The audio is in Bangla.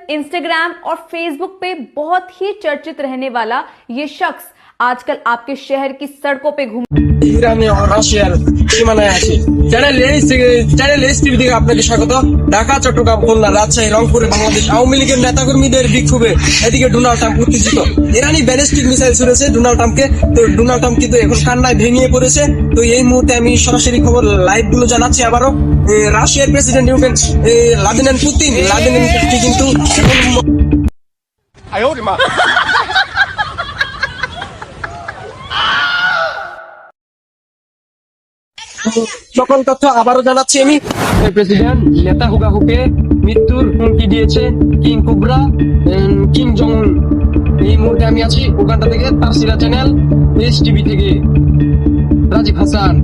इंस्टाग्राम और फेसबुक पे बहुत ही चर्चित रहने वाला ये शख्स आजकल आपके शहर की सड़कों पे घूम ইরানে ও রাশিয়ার সীমানায় আছে। চ্যানেল এইচ টিভি থেকে আপনাকে স্বাগত। ঢাকা, চট্টগ্রাম, খুলনা, রাজশাহী, রংপুরে বাংলাদেশ আওয়ামী লীগের নেতাকর্মীদের বিক্ষোভে এদিকে ডোনাল্ড ট্রাম্প উত্তেজিত। ইরানি ব্যালিস্টিক মিসাইল ছুড়েছে ডোনাল্ড ট্রাম্পকে। তো ডোনাল্ড ট্রাম্প কিন্তু এখন কান্নায় ভেঙে পড়েছে। তো এই মুহূর্তে আমি সরাসরি খবর লাইভ গুলো জানাচ্ছি আবারও। রাশিয়ার প্রেসিডেন্ট ভ্লাদিমির পুতিন কিন্তু সকল তথ্য আবারও জানাচ্ছি আমি। প্রেসিডেন্ট নেতানিয়াহুকে মৃত্যুর হুমকি দিয়েছে কিং কোবরা কিং জং উন। এই মুহূর্তে আমি আছি উগান্ডা থেকে, তাফসিরা চ্যানেল এইচ টিভি থেকে রাজীব হাসান।